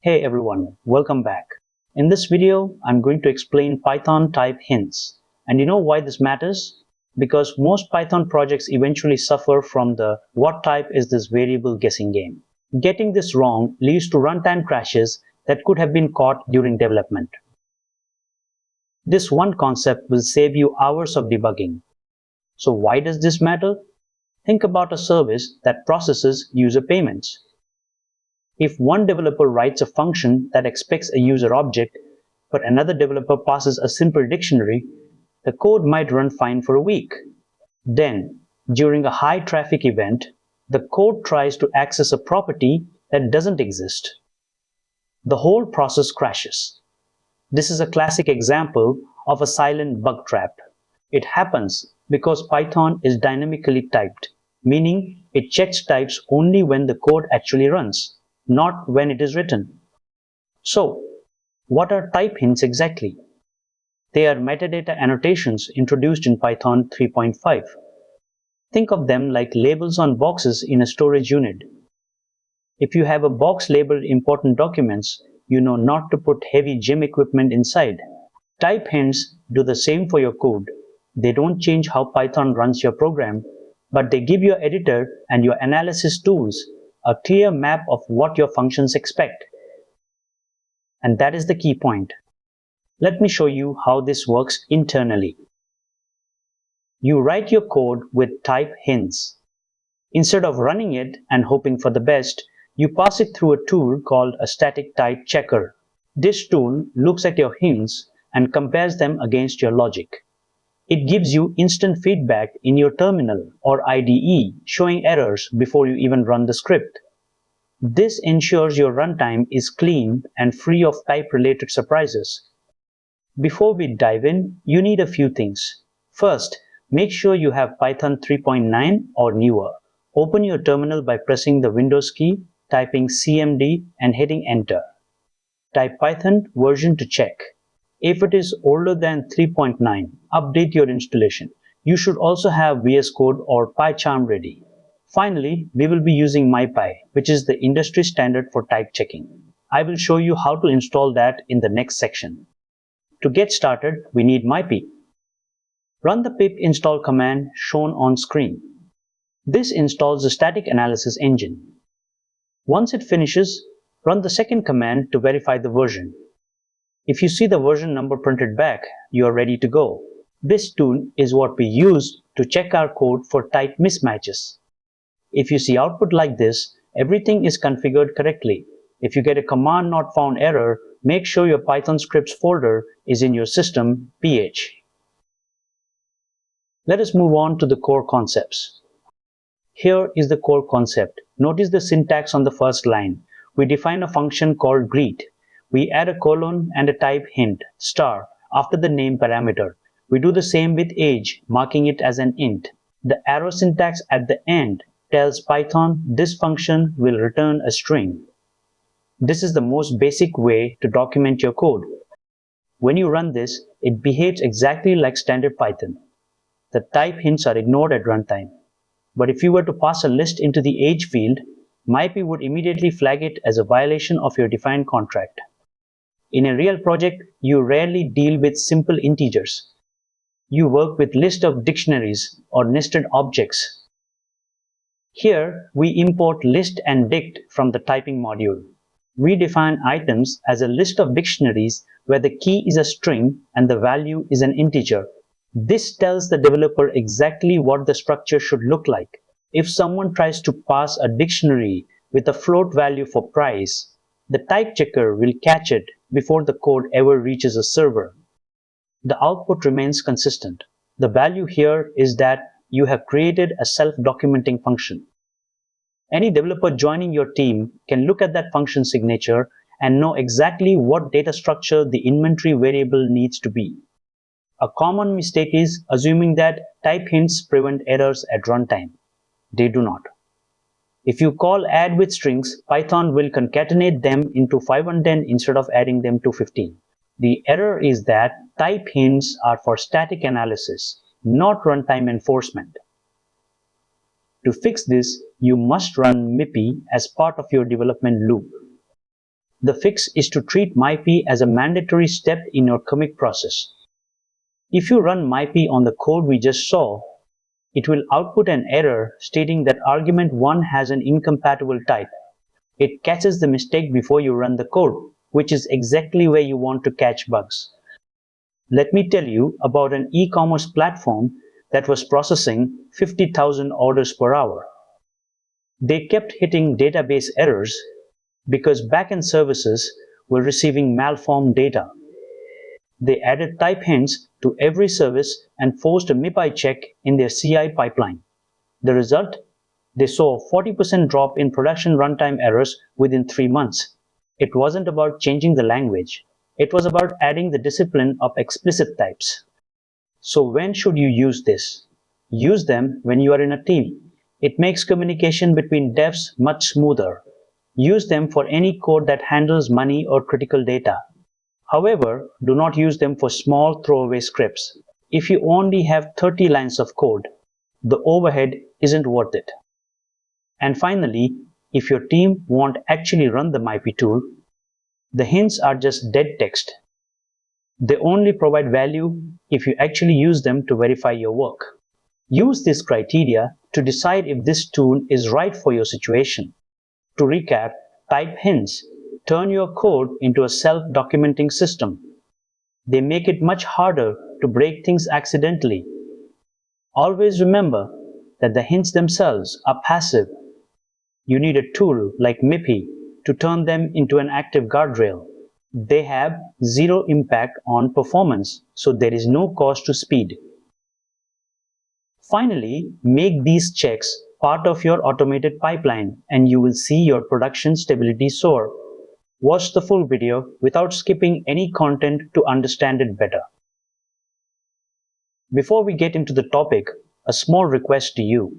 Hey everyone, welcome back. In this video, I'm going to explain Python type hints. And you know why this matters? Because most Python projects eventually suffer from the what type is this variable guessing game. Getting this wrong leads to runtime crashes that could have been caught during development. This one concept will save you hours of debugging. So why does this matter? Think about a service that processes user payments. If one developer writes a function that expects a user object, but another developer passes a simple dictionary, the code might run fine for a week. Then, during a high traffic event, the code tries to access a property that doesn't exist. The whole process crashes. This is a classic example of a silent bug trap. It happens because Python is dynamically typed, meaning it checks types only when the code actually runs, not when it is written. So, what are type hints exactly? They are metadata annotations introduced in Python 3.5. Think of them like labels on boxes in a storage unit. If you have a box labeled important documents, you know not to put heavy gym equipment inside. Type hints do the same for your code. They don't change how Python runs your program, but they give your editor and your analysis tools a clear map of what your functions expect. And that is the key point. Let me show you how this works internally. You write your code with type hints. Instead of running it and hoping for the best, you pass it through a tool called a static type checker. This tool looks at your hints and compares them against your logic. It gives you instant feedback in your terminal or IDE, showing errors before you even run the script. This ensures your runtime is clean and free of type-related surprises. Before we dive in, you need a few things. First, make sure you have Python 3.9 or newer. Open your terminal by pressing the Windows key, typing cmd and hitting enter. Type Python version to check. If it is older than 3.9, update your installation. You should also have VS Code or PyCharm ready. Finally, we will be using Mypy, which is the industry standard for type checking. I will show you how to install that in the next section. To get started, we need Mypy. Run the pip install command shown on screen. This installs the static analysis engine. Once it finishes, run the second command to verify the version. If you see the version number printed back, you are ready to go. This tool is what we use to check our code for type mismatches. If you see output like this, everything is configured correctly. If you get a command not found error, make sure your Python scripts folder is in your system ph. Let us move on to the core concepts. Here is the core concept. Notice the syntax on the first line. We define a function called greet. We add a colon and a type hint, star, after the name parameter. We do the same with age, marking it as an int. The arrow syntax at the end tells Python this function will return a string. This is the most basic way to document your code. When you run this, it behaves exactly like standard Python. The type hints are ignored at runtime. But if you were to pass a list into the age field, Mypy would immediately flag it as a violation of your defined contract. In a real project, you rarely deal with simple integers. You work with list of dictionaries or nested objects. Here, we import list and dict from the typing module. We define items as a list of dictionaries where the key is a string and the value is an integer. This tells the developer exactly what the structure should look like. If someone tries to pass a dictionary with a float value for price, the type checker will catch it before the code ever reaches a server. The output remains consistent. The value here is that you have created a self-documenting function. Any developer joining your team can look at that function signature and know exactly what data structure the inventory variable needs to be. A common mistake is assuming that type hints prevent errors at runtime. They do not. If you call add with strings, Python will concatenate them into 510 instead of adding them to 15. The error is that type hints are for static analysis, not runtime enforcement. To fix this, you must run Mypy as part of your development loop. The fix is to treat Mypy as a mandatory step in your commit process. If you run Mypy on the code we just saw, it will output an error stating that argument 1 has an incompatible type. It catches the mistake before you run the code, which is exactly where you want to catch bugs. Let me tell you about an e-commerce platform that was processing 50,000 orders per hour. They kept hitting database errors because backend services were receiving malformed data. They added type hints to every service and forced a Mypy check in their CI pipeline. The result? They saw a 40% drop in production runtime errors within 3 months. It wasn't about changing the language. It was about adding the discipline of explicit types. So when should you use this? Use them when you are in a team. It makes communication between devs much smoother. Use them for any code that handles money or critical data. However, do not use them for small throwaway scripts. If you only have 30 lines of code, the overhead isn't worth it. And finally, if your team won't actually run the Mypy tool, the hints are just dead text. They only provide value if you actually use them to verify your work. Use this criteria to decide if this tool is right for your situation. To recap, type hints turn your code into a self-documenting system. They make it much harder to break things accidentally. Always remember that the hints themselves are passive. You need a tool like Mypy to turn them into an active guardrail. They have zero impact on performance, so there is no cost to speed. Finally, make these checks part of your automated pipeline and you will see your production stability soar. Watch the full video without skipping any content to understand it better. Before we get into the topic, a small request to you.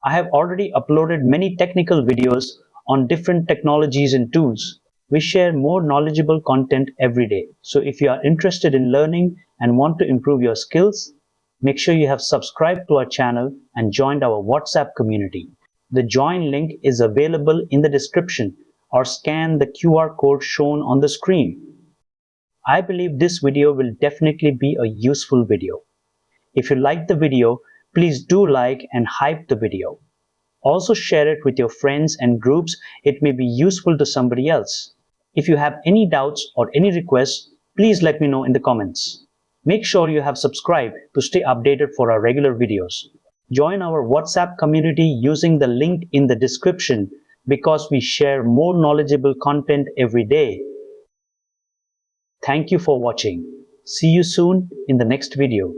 I have already uploaded many technical videos on different technologies and tools. We share more knowledgeable content every day. So if you are interested in learning and want to improve your skills, make sure you have subscribed to our channel and joined our WhatsApp community. The join link is available in the description or scan the QR code shown on the screen. I believe this video will definitely be a useful video. If you liked the video, please do like and hype the video. Also share it with your friends and groups. It may be useful to somebody else. If you have any doubts or any requests, please let me know in the comments. Make sure you have subscribed to stay updated for our regular videos. Join our WhatsApp community using the link in the description because we share more knowledgeable content every day. Thank you for watching. See you soon in the next video.